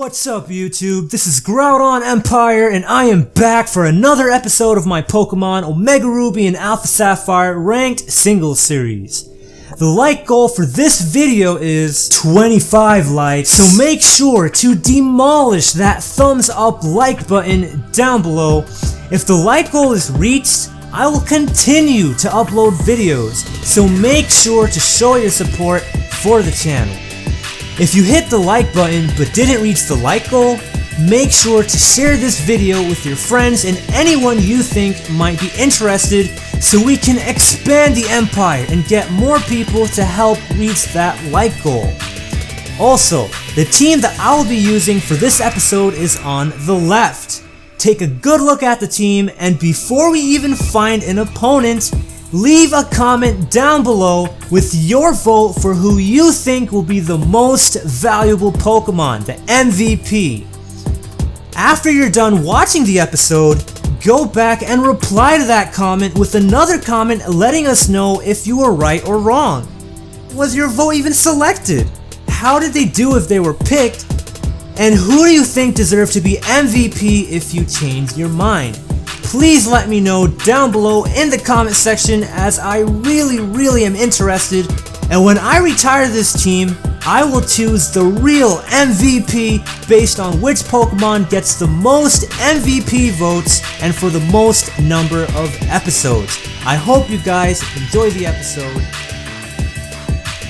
What's up YouTube, this is Groudon Empire and I am back for another episode of my Pokemon Omega Ruby and Alpha Sapphire ranked singles series. The like goal for this video is 25 likes, so make sure to demolish that thumbs up like button down below. If the like goal is reached, I will continue to upload videos, so make sure to show your support for the channel. If you hit the like button but didn't reach the like goal, make sure to share this video with your friends and anyone you think might be interested so we can expand the empire and get more people to help reach that like goal. Also, the team that I will be using for this episode is on the left. Take a good look at the team, and before we even find an opponent, leave a comment down below with your vote for who you think will be the most valuable Pokemon, the MVP. After you're done watching the episode, go back and reply to that comment with another comment letting us know if you were right or wrong. Was your vote even selected? How did they do if they were picked? And who do you think deserved to be MVP if you changed your mind? Please let me know down below in the comment section, as I really am interested, and when I retire this team, I will choose the real MVP based on which Pokemon gets the most MVP votes and for the most number of episodes. I hope you guys enjoy the episode.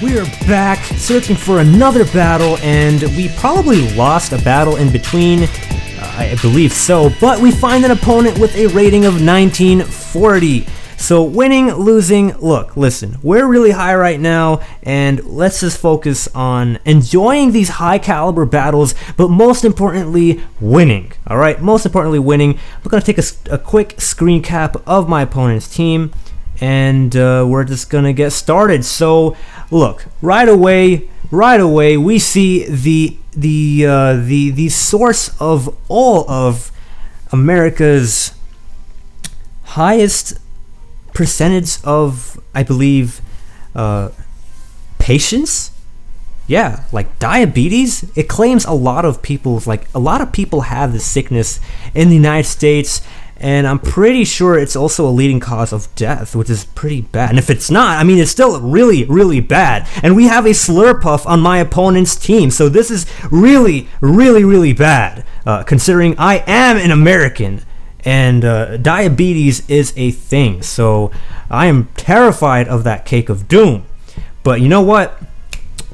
We are back searching for another battle, and we probably lost a battle in between. I believe so, but we find an opponent with a rating of 1940. So winning, losing, look, listen, we're really high right now, and let's just focus on enjoying these high caliber battles, but most importantly, winning. Alright, most importantly, winning. We're going to take a quick screen cap of my opponent's team, and we're just going to get started. So look, right away we see the source of all of America's highest percentage of, I believe, patients. Yeah, like diabetes. It claims a lot of people have this sickness in the United States, and I'm pretty sure it's also a leading cause of death, which is pretty bad. And if it's not, I mean, it's still really bad. And we have a Slurpuff on my opponent's team, so this is really bad, considering I am an American, and diabetes is a thing. So I am terrified of that cake of doom. But you know what?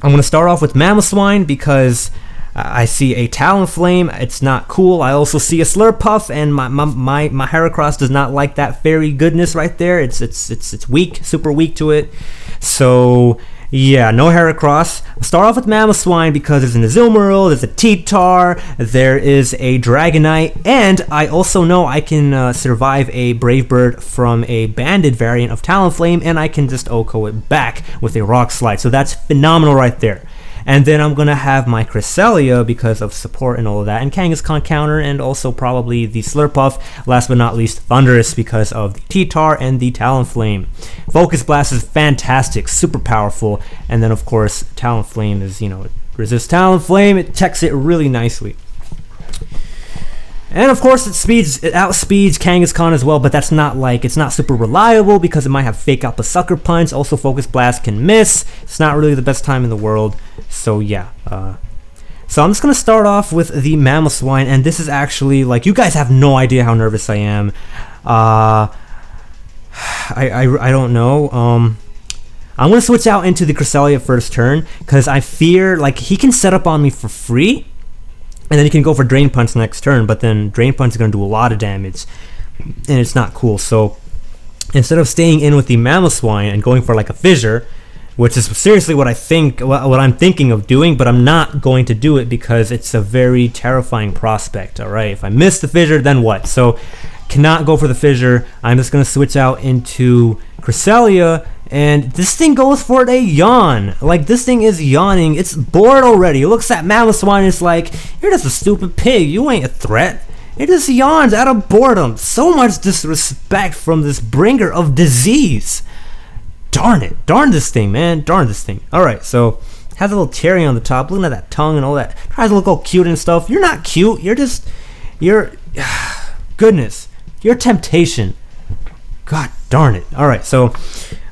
I'm going to start off with Mamoswine because I see a Talonflame. It's not cool. I also see a Slurpuff, and my Heracross does not like that fairy goodness right there. It's weak, super weak to it. So yeah, no Heracross. I'll start off with Mamoswine because there's an Azumarill, there's a T-Tar, there is a Dragonite, and I also know I can survive a Brave Bird from a banded variant of Talonflame, and I can just OHKO it back with a Rock Slide. So that's phenomenal right there. And then I'm going to have my Cresselia because of support and all of that, and Kangaskhan counter, and also probably the Slurpuff, last but not least Thundurus because of the T-Tar and the Talonflame. Focus Blast is fantastic, super powerful, and then of course Talonflame is, you know, it resists Talonflame, it checks it really nicely. And of course it outspeeds Kangaskhan as well, but that's not it's not super reliable because it might have Fake Out the Sucker Punch. Also Focus Blast can miss. It's not really the best time in the world. So yeah, so I'm just gonna start off with the Mamoswine, and this is actually, like, you guys have no idea how nervous I am. I don't know. I'm gonna switch out into the Cresselia first turn because I fear, like, he can set up on me for free, and then he can go for Drain Punch next turn, but then Drain Punch is going to do a lot of damage, and it's not cool. So instead of staying in with the Mamoswine and going for like a Fissure, which is seriously what I'm thinking of doing, but I'm not going to do it because it's a very terrifying prospect. Alright, if I miss the Fissure, then what? So cannot go for the Fissure. I'm just going to switch out into Cresselia, and this thing goes for a Yawn. Like, this thing is yawning. It's bored already. It looks at Mamoswine and it's like, you're just a stupid pig. You ain't a threat. It just yawns out of boredom. So much disrespect from this bringer of disease. Darn it. Darn this thing, man. Darn this thing. Alright, so has a little cherry on the top. Looking at that tongue and all that. Tries to look all cute and stuff. You're not cute. You're goodness. You're temptation. God darn it. Alright, so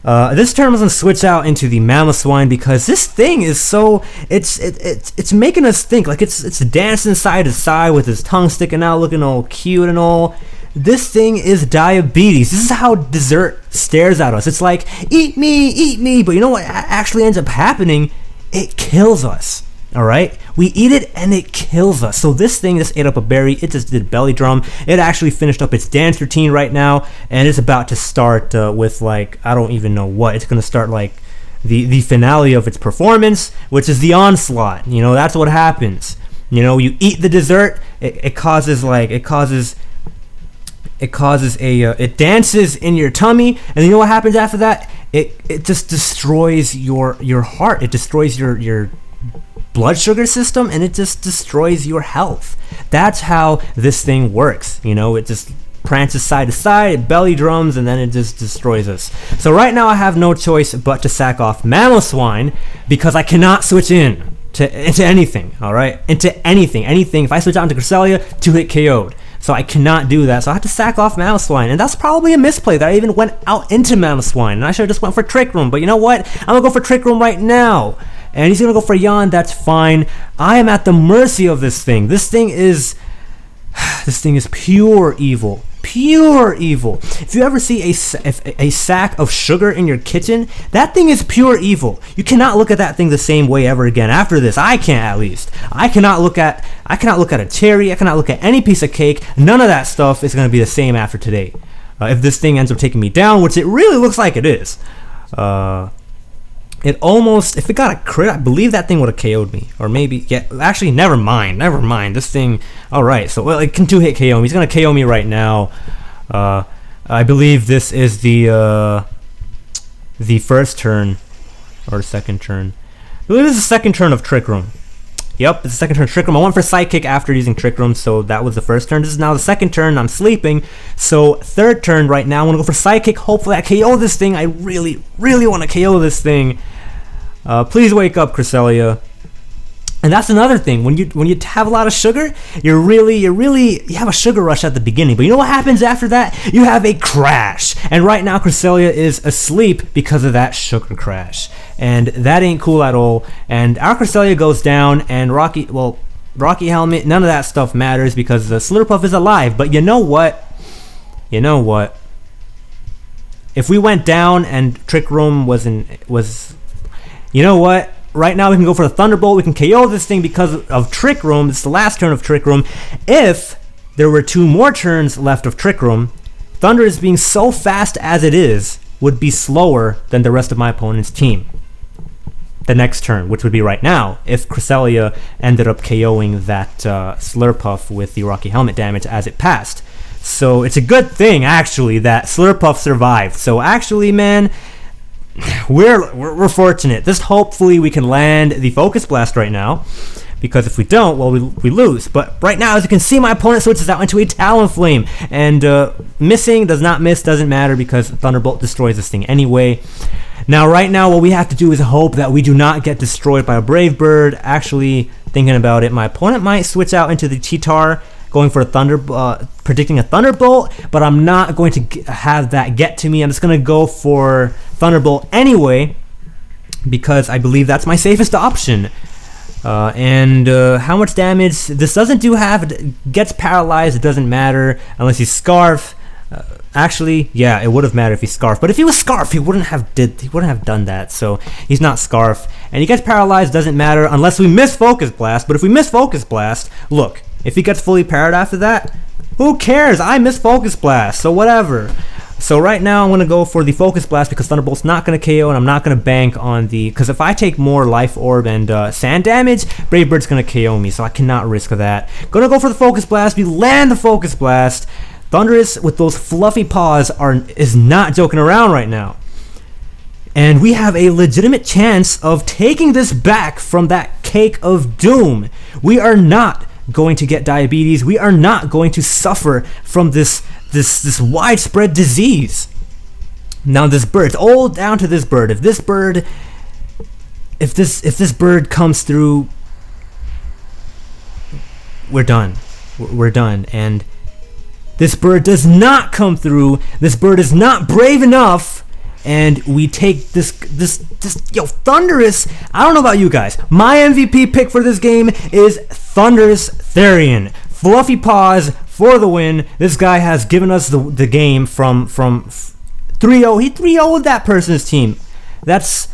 this turn I'm gonna switch out into the Mamoswine because this thing is so it's making us think. Like it's dancing side to side with his tongue sticking out, looking all cute and all. This thing is diabetes. This is how dessert stares at us. It's like, eat me, but you know what actually ends up happening? It kills us. Alright? We eat it and it kills us. So this thing just ate up a berry. It just did belly drum. It actually finished up its dance routine right now, and it's about to start with, like, I don't even know what. It's going to start like the finale of its performance, which is the onslaught. You know, that's what happens. You know, you eat the dessert, it dances in your tummy, and you know what happens after that? It just destroys your heart. It destroys your blood sugar system, and it just destroys your health. That's how this thing works. You know, it just prances side to side, it belly drums, and then it just destroys us. So right now I have no choice but to sack off Mamoswine because I cannot switch into anything. All right, into anything. If I switch out into Cresselia, 2-hit KO'd. So I cannot do that. So I have to sack off Mamoswine, and that's probably a misplay that I even went out into Mamoswine, and I should have just went for Trick Room. But you know what? I'm gonna go for Trick Room right now. And he's going to go for Yawn, that's fine. I am at the mercy of this thing. This thing is pure evil. Pure evil. If you ever see a sack of sugar in your kitchen, that thing is pure evil. You cannot look at that thing the same way ever again. After this, I can't at least. I cannot look at a cherry. I cannot look at any piece of cake. None of that stuff is going to be the same after today. If this thing ends up taking me down, which it really looks like it is. It almost, if it got a crit, I believe that thing would have KO'd me. Or maybe, yeah, actually, never mind. This thing, alright, so, well, it can 2-hit KO me. He's going to KO me right now. I believe this is the first turn, or second turn. I believe this is the second turn of Trick Room. Yep, it's the second turn of Trick Room. I went for Sidekick after using Trick Room, so that was the first turn. This is now the second turn. I'm sleeping. So, third turn right now. I want to go for Sidekick. Hopefully I KO this thing. I really, really want to KO this thing. Please wake up, Cresselia. And that's another thing. When you have a lot of sugar, you have a sugar rush at the beginning. But you know what happens after that? You have a crash. And right now, Cresselia is asleep because of that sugar crash. And that ain't cool at all. And our Cresselia goes down, and Rocky Helmet, none of that stuff matters because the Slurpuff is alive. But you know what? If we went down and Trick Room you know what? Right now we can go for the Thunderbolt. We can KO this thing because of Trick Room. It's the last turn of Trick Room. If there were 2 more turns left of Trick Room, Thundurus being so fast as it is would be slower than the rest of my opponent's team. The next turn, which would be right now, if Cresselia ended up KOing that Slurpuff with the Rocky Helmet damage as it passed. So it's a good thing, actually, that Slurpuff survived. So actually, man, we're fortunate. This hopefully we can land the Focus Blast right now, because if we don't, well, we lose. But right now, as you can see, my opponent switches out into a Talonflame, and missing does not miss, doesn't matter because Thunderbolt destroys this thing anyway. Now, right now, what we have to do is hope that we do not get destroyed by a Brave Bird. Actually, thinking about it, my opponent might switch out into the Cheetar, going for a predicting a Thunderbolt, but I'm not going to have that get to me. I'm just going to go for Thunderbolt anyway, because I believe that's my safest option. How much damage? This doesn't do half. It gets paralyzed. It doesn't matter unless he's Scarf. Actually, yeah, it would have mattered if he's Scarf. But if he was Scarf, he wouldn't have done that. So he's not Scarf, and he gets paralyzed. Doesn't matter unless we miss Focus Blast. But if we miss Focus Blast, look, if he gets fully parried after that, who cares? I miss Focus Blast, so whatever. So right now I'm going to go for the Focus Blast because Thunderbolt's not going to KO, and I'm not going to bank on the... Because if I take more Life Orb and Sand damage, Brave Bird's going to KO me, so I cannot risk that. Going to go for the Focus Blast. We land the Focus Blast. Thundurus, with those fluffy paws, is not joking around right now. And we have a legitimate chance of taking this back from that cake of doom. We are not going to get diabetes. We are not going to suffer from this widespread disease. Now this bird, it's all down to this bird. If this bird if this bird comes through, we're done. We're done. And this bird does not come through. This bird is not brave enough. And we take this Thundurus. I don't know about you guys. My MVP pick for this game is Thundurus-Therian. Fluffy paws for the win. This guy has given us the game from 3-0. He 3-0'd that person's team. That's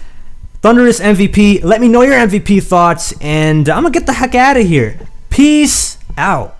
Thundurus MVP. Let me know your MVP thoughts, and I'm gonna get the heck out of here. Peace out.